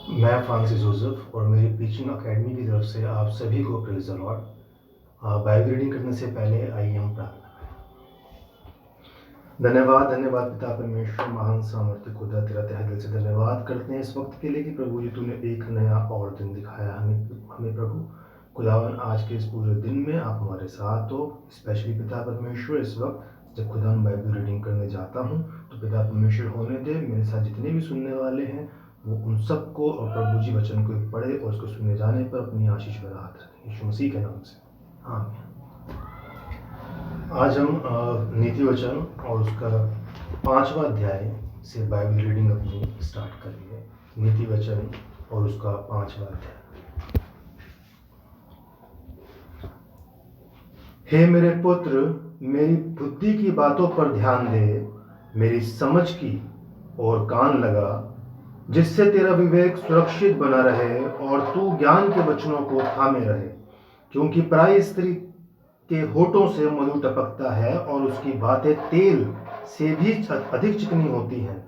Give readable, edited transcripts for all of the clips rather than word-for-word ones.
मैं Francis Joseph और मेरी प्रीचिंग अकेडमी की तरफ से आप सभी को praise the Lord. Bible reading करने से पहले आइए हम प्रार्थना करें। धन्यवाद धन्यवाद पिता परमेश्वर, महान सामर्थ्य खुदा, तेरा तहे दिल से धन्यवाद करते हैं इस वक्त के लिए कि प्रभु जी तूने एक नया और दिन दिखाया हमें प्रभु खुदावन। आज के इस पूरे दिन में आप हमारे साथ हो, स्पेशली पिता परमेश्वर। इस वक्त जब खुदा मैं बाइबल रीडिंग करने जाता हूँ तो पिता परमेश्वर होने दे मेरे साथ जितने भी सुनने वाले हैं वो उन सबको और प्रभु जी वचन को पढ़े और उसको सुनने जाने पर अपनी आशीष बरात रखें, यीशु मसीह के नाम से आमीन। आज हम नीति वचन और उसका 5वां अध्याय से बाइबल रीडिंग अपनी स्टार्ट करेंगे। नीति वचन और उसका 5वां अध्याय। हे मेरे पुत्र, मेरी बुद्धि की बातों पर ध्यान दे, मेरी समझ की और कान लगा, जिससे तेरा विवेक सुरक्षित बना रहे और तू ज्ञान के वचनों को थामे रहे। क्योंकि पराई स्त्री के होठों से मधु टपकता है और उसकी बातें तेल से भी अधिक चिकनी होती हैं,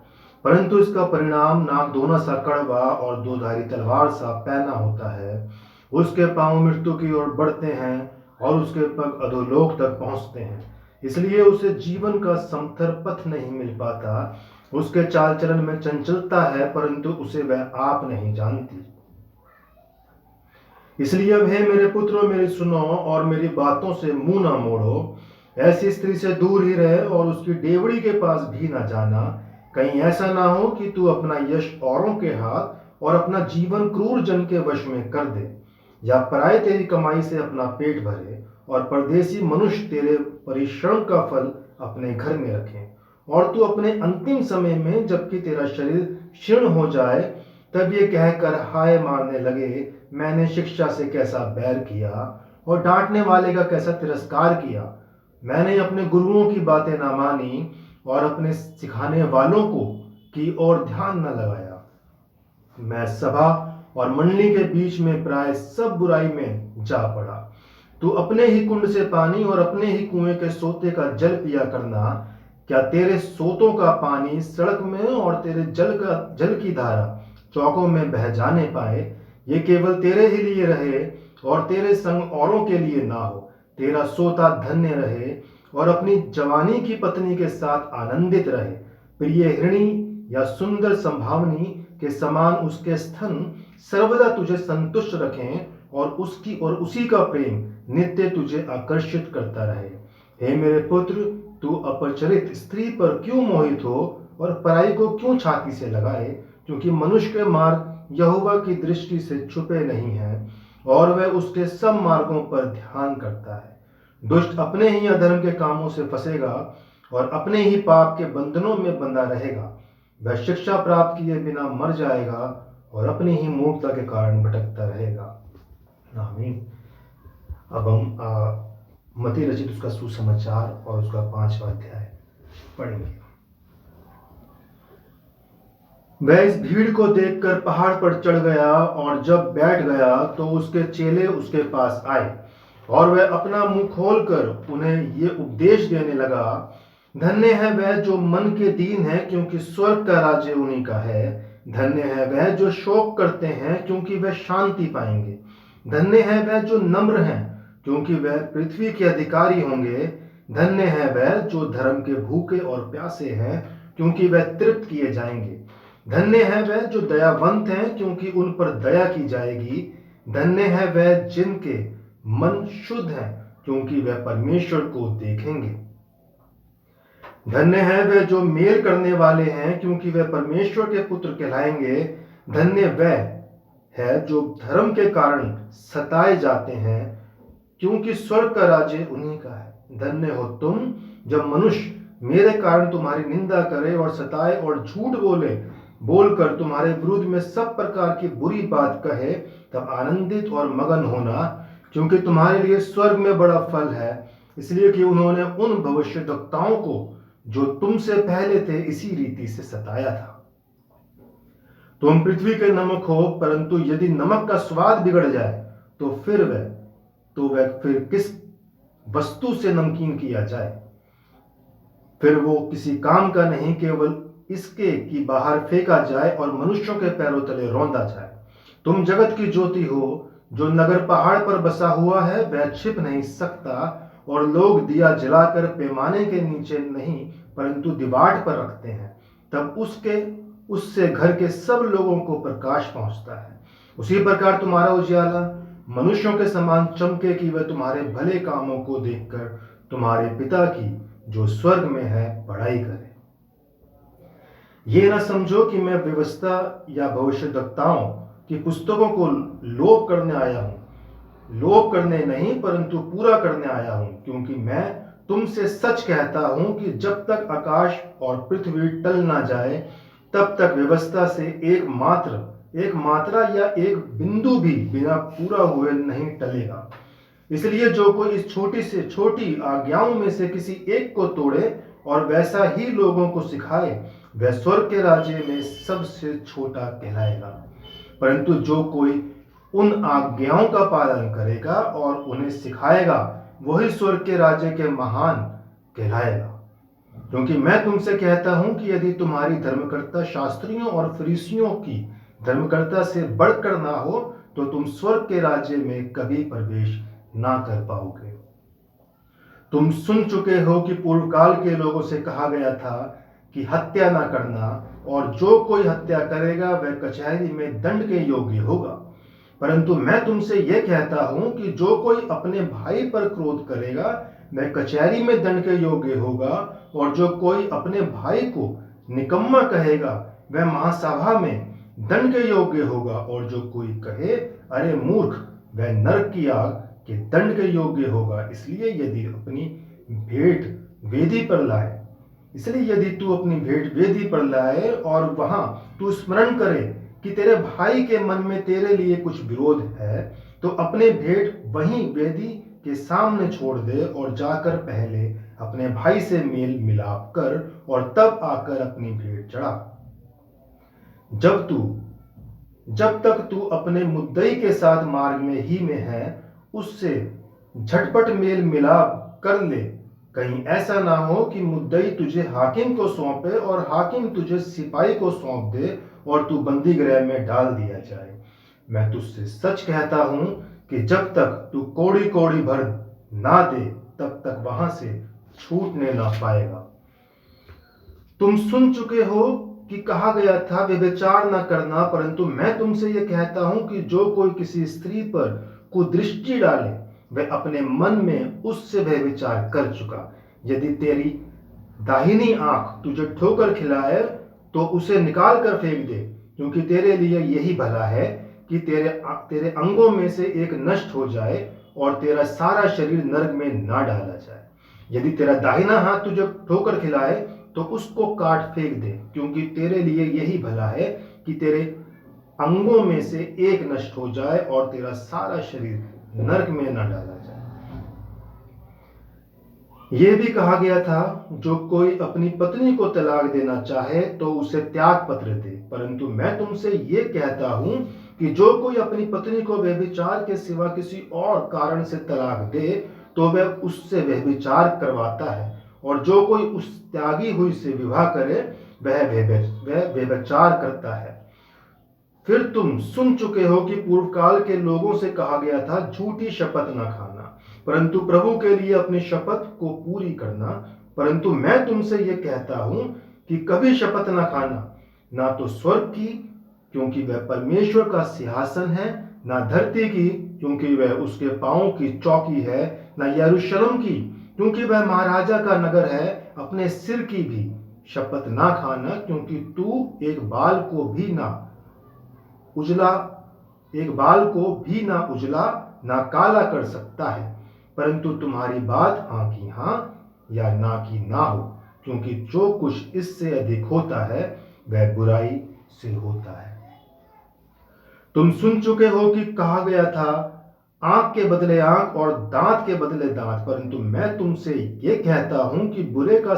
परंतु इसका परिणाम नाक दोना सा कड़वा और दोधारी तलवार सा पैना होता है। उसके पांव मृत्यु की ओर बढ़ते हैं और उसके पग अधोलोक तक पहुंचते हैं, इसलिए उसे जीवन का समथर पथ नहीं मिल पाता। उसके चाल चलन में चंचलता है, परंतु उसे वह आप नहीं जानती। इसलिए अब हे मेरे पुत्रों, मेरी सुनो और मेरी बातों से मुंह ना मोड़ो। ऐसी स्त्री से दूर ही रहे और उसकी डेवड़ी के पास भी ना जाना, कहीं ऐसा ना हो कि तू अपना यश औरों के हाथ और अपना जीवन क्रूर जन के वश में कर दे, या पराये तेरी कमाई से अपना पेट भरे और परदेसी मनुष्य तेरे परिश्रम का फल अपने घर में रखें। और तू अपने अंतिम समय में, जबकि तेरा शरीर क्षीण हो जाए, तब ये कहकर हाय मारने लगे, मैंने शिक्षा से कैसा बैर किया और डांटने वाले का कैसा तिरस्कार किया। मैंने अपने गुरुओं की बातें ना मानी और अपने सिखाने वालों को की ओर ध्यान न लगाया। मैं सभा और मंडली के बीच में प्राय सब बुराई में जा पड़ा। तू अपने ही कुंड से पानी और अपने ही कुएं के सोते का जल पिया करना। क्या तेरे सोतों का पानी सड़क में और तेरे जल की धारा चौकों में बह जाने पाए? ये केवल तेरे ही लिए रहे और तेरे संग औरों के लिए ना हो। तेरा सोता धन्य रहे और अपनी जवानी की पत्नी के साथ आनंदित रहे। प्रिय हिरणी या सुंदर संभावनी के समान उसके स्तन सर्वदा तुझे संतुष्ट रखें और उसी का प्रेम नित्य तुझे आकर्षित करता रहे। हे मेरे पुत्र, तू अपरिचित स्त्री पर क्यों मोहित हो और पराई को क्यों छाती से लगाए? क्योंकि मनुष्य के मार्ग यहोवा की दृष्टि से छुपे नहीं हैं और वह उसके सब मार्गों पर ध्यान करता है। दुष्ट अपने ही अधर्म के कामों से फंसेगा और अपने ही पाप के बंधनों में बंधा रहेगा। वह शिक्षा प्राप्त किए बिना मर जाएगा और अपनी ही मूर्खता के कारण भटकता रहेगा। आमीन। अब हम मती रचित उसका सुसमाचार और उसका 5वां अध्याय पढ़ेंगे। वह इस भीड़ को देखकर पहाड़ पर चढ़ गया और जब बैठ गया तो उसके चेले उसके पास आए और वह अपना मुंह खोलकर उन्हें ये उपदेश देने लगा। धन्य है वह जो मन के दीन है, क्योंकि स्वर्ग का राज्य उन्हीं का है। धन्य है वह जो शोक करते हैं, क्योंकि वह शांति पाएंगे। धन्य है वह जो नम्र हैं, क्योंकि वह पृथ्वी के अधिकारी होंगे। धन्य है वह जो धर्म के भूखे और प्यासे हैं, क्योंकि वह तृप्त किए जाएंगे। धन्य है वह जो दयावंत हैं, क्योंकि उन पर दया की जाएगी। धन्य है वह जिनके मन शुद्ध हैं, क्योंकि वह परमेश्वर को देखेंगे। धन्य है वह जो मेल करने वाले हैं, क्योंकि वह परमेश्वर के पुत्र कहलाएंगे। धन्य वह है जो धर्म के कारण सताए जाते हैं, क्योंकि स्वर्ग का राज्य उन्हीं का है। धन्य हो तुम जब मनुष्य मेरे कारण तुम्हारी निंदा करे और सताए और झूठ बोलकर तुम्हारे विरुद्ध में सब प्रकार की बुरी बात कहे, तब आनंदित और मगन होना, क्योंकि तुम्हारे लिए स्वर्ग में बड़ा फल है। इसलिए कि उन्होंने उन भविष्यद्वक्ताओं को जो तुमसे पहले थे इसी रीति से सताया था। तुम पृथ्वी के नमक हो, परंतु यदि नमक का स्वाद बिगड़ जाए तो वह फिर किस वस्तु से नमकीन किया जाए? फिर वो किसी काम का नहीं, केवल इसके कि बाहर फेंका जाए और मनुष्यों के पैरों तले रौंदा जाए। तुम जगत की ज्योति हो। जो नगर पहाड़ पर बसा हुआ है वह छिप नहीं सकता, और लोग दिया जलाकर पैमाने के नीचे नहीं परंतु दीवार पर रखते हैं, तब उससे घर के सब लोगों को प्रकाश पहुंचता है। उसी प्रकार तुम्हारा उजियाला मनुष्यों के समान चमके कि वह तुम्हारे भले कामों को देखकर तुम्हारे पिता की जो स्वर्ग में है बड़ाई करे। ये न समझो कि मैं व्यवस्था या भविष्यद्वक्ताओं की पुस्तकों को लोप करने आया हूं। लोप करने नहीं परंतु पूरा करने आया हूं, क्योंकि मैं तुमसे सच कहता हूं कि जब तक आकाश और पृथ्वी टल ना जाए तब तक व्यवस्था से एक मात्रा या एक बिंदु भी बिना पूरा हुए नहीं टलेगा। इसलिए जो कोई इस छोटी से छोटी आज्ञाओं में से किसी एक को तोड़े और वैसा ही लोगों को सिखाए, वह स्वर्ग के राज्य में सबसे छोटा कहलाएगा। परंतु जो कोई उन आज्ञाओं का पालन करेगा और उन्हें सिखाएगा, वही स्वर्ग के राज्य के महान कहलाएगा। क्योंकि मैं तुमसे कहता हूं कि यदि तुम्हारी धर्मकर्ता शास्त्रियों और फरीसियों की धर्मकर्ता से बढ़कर ना हो तो तुम स्वर्ग के राज्य में कभी प्रवेश ना कर पाओगे। तुम सुन चुके हो कि पूर्व काल के लोगों से कहा गया था कि हत्या ना करना, और जो कोई हत्या करेगा वह कचहरी में दंड के योग्य होगा। परंतु मैं तुमसे यह कहता हूं कि जो कोई अपने भाई पर क्रोध करेगा वह कचहरी में दंड के योग्य होगा, और जो कोई अपने भाई को निकम्मा कहेगा वह महासभा में दंड के योग्य होगा, और जो कोई कहे अरे मूर्ख, वह नरक की आग के दंड के योग्य होगा। इसलिए यदि तू अपनी भेंट वेदी पर लाए और वहां तू स्मरण करे कि तेरे भाई के मन में तेरे लिए कुछ विरोध है, तो अपने भेंट वहीं वेदी के सामने छोड़ दे और जाकर पहले अपने भाई से मेल मिलाप कर और तब आकर अपनी भेंट चढ़ा। जब तक तू अपने मुद्दई के साथ मार्ग में है, उससे झटपट मेल मिलाप कर ले। कहीं ऐसा ना हो कि मुद्दई तुझे हाकिम को सौंपे और हाकिम तुझे सिपाही को सौंप दे और तू बंदी गृह में डाल दिया जाए। मैं तुझसे सच कहता हूं कि जब तक तू कोड़ी कोड़ी भर ना दे तब तक वहां से छूटने ना पाएगा। तुम सुन चुके हो कि कहा गया था व्यभिचार न करना, परंतु मैं तुमसे यह कहता हूं कि जो कोई किसी स्त्री पर कुदृष्टि डाले वह अपने मन में उससे व्यभिचार कर चुका। यदि तेरी दाहिनी आंख तुझे ठोकर खिलाए तो उसे निकाल कर फेंक दे, क्योंकि तेरे लिए यही भला है कि तेरे अंगों में से एक नष्ट हो जाए और तेरा सारा शरीर नरक में ना डाला जाए। यदि तेरा दाहिना हाथ तुझे ठोकर खिलाए तो उसको काट फेंक दे, क्योंकि तेरे लिए यही भला है कि तेरे अंगों में से एक नष्ट हो जाए और तेरा सारा शरीर नरक में न डाला जाए। यह भी कहा गया था, जो कोई अपनी पत्नी को तलाक देना चाहे तो उसे त्याग पत्र दे। परंतु मैं तुमसे यह कहता हूं कि जो कोई अपनी पत्नी को व्यभिचार के सिवा किसी और कारण से तलाक दे तो वह उससे व्यभिचार करवाता है, और जो कोई उस त्यागी हुई से विवाह करे वह व्यभिचार करता है। फिर तुम सुन चुके हो कि पूर्व काल के लोगों से कहा गया था, झूठी शपथ न खाना, परंतु प्रभु के लिए अपनी शपथ को पूरी करना। परंतु मैं तुमसे यह कहता हूं कि कभी शपथ न खाना, ना तो स्वर्ग की, क्योंकि वह परमेश्वर का सिंहासन है, ना धरती की, क्योंकि वह उसके पांवों की चौकी है, ना यरूशलेम की, क्योंकि वह महाराजा का नगर है। अपने सिर की भी शपथ ना खाना, क्योंकि तू एक बाल को भी ना उजला ना काला कर सकता है। परंतु तुम्हारी बात हाँ की हाँ या ना की ना हो, क्योंकि जो कुछ इससे अधिक होता है वह बुराई से होता है। तुम सुन चुके हो कि कहा गया था, आंख के बदले आंख और दांत के बदले दांत। परंतु मैं तुमसे यह कहता हूं कि बुरे का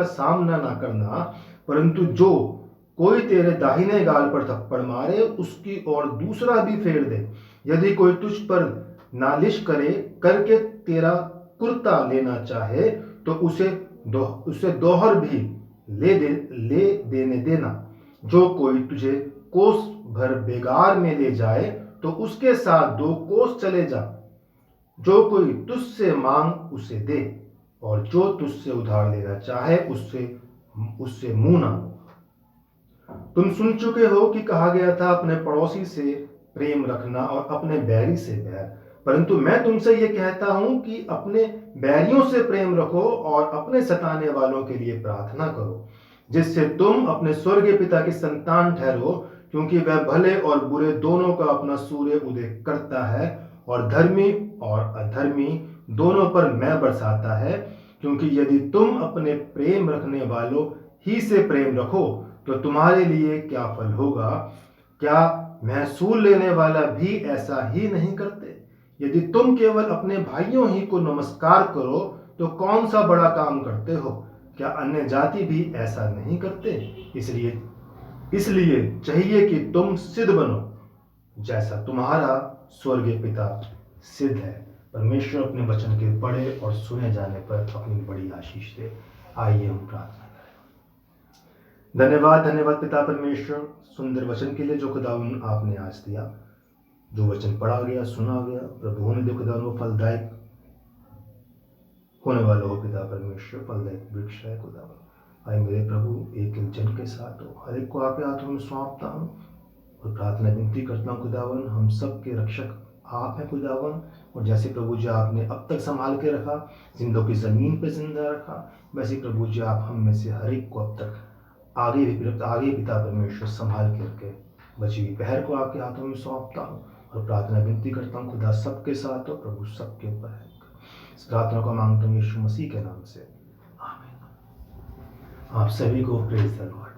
सामना ना करना, परंतु जो कोई तेरे दाहिने गाल पर थप्पड़ मारे उसकी ओर दूसरा भी फेर दे। यदि कोई तुझ पर नालिश करके तेरा कुर्ता लेना चाहे तो उसे दोहर भी ले देने देना। जो कोई तुझे कोस भर बेगार में ले जाए तो उसके साथ 2 कोस चले जा। जो कोई तुझसे मांग उसे दे, और जो तुझसे उधार लेना चाहे उससे मुंह ना मोड़। तुम सुन चुके हो कि कहा गया था, अपने पड़ोसी से प्रेम रखना और अपने बैरी से बैर। परंतु मैं तुमसे ये कहता हूं कि अपने बैरियों से प्रेम रखो और अपने सताने वालों के लिए प्रार्थना करो, जिससे तुम अपने स्वर्गीय पिता की संतान ठहरो, क्योंकि वह भले और बुरे दोनों का अपना सूर्य उदय करता है और धर्मी और अधर्मी दोनों पर मैं बरसाता है। क्योंकि यदि तुम अपने प्रेम रखने वालों ही से प्रेम रखो तो तुम्हारे लिए क्या फल होगा? क्या महसूल लेने वाला भी ऐसा ही नहीं करते? यदि तुम केवल अपने भाइयों ही को नमस्कार करो तो कौन सा बड़ा काम करते हो? क्या अन्य जाति भी ऐसा नहीं करते? इसलिए चाहिए कि तुम सिद्ध बनो, जैसा तुम्हारा स्वर्गीय पिता सिद्ध है। परमेश्वर अपने वचन के पढ़े और सुने जाने पर अपनी बड़ी आशीष दे। आइए हम प्रार्थना करें। धन्यवाद पिता परमेश्वर, सुंदर वचन के लिए जो खुदावन आपने आज दिया। जो वचन पढ़ा गया, सुना गया, प्रभु होने दे खुदावन वो फलदायक होने वाला हो पिता परमेश्वर, फलदायक वृक्ष है खुदावन। आए मेरे प्रभु एक जन के साथ हो, हर एक को आपके हाथों में सौंपता हूँ और प्रार्थना विनती करता हूँ खुदावन, हम सब के रक्षक आप हैं खुदावन। और जैसे प्रभु जी आपने अब तक संभाल के रखा, जिंदों की ज़मीन पे जिंदा रखा, वैसे प्रभु जी आप हम में से हर एक को अब तक आगे पिता परमेश्वर संभाल के रखे। बची हुई पहर को आपके हाथों में सौंपता हूँ और प्रार्थना विनती करता हूँ खुदा सबके साथ हो, प्रभु सबके ऊपर है। इस प्रार्थना को मांगता हूँ यीशु मसीह के नाम से, आमीन। आप सभी को प्रेज़ द लॉर्ड।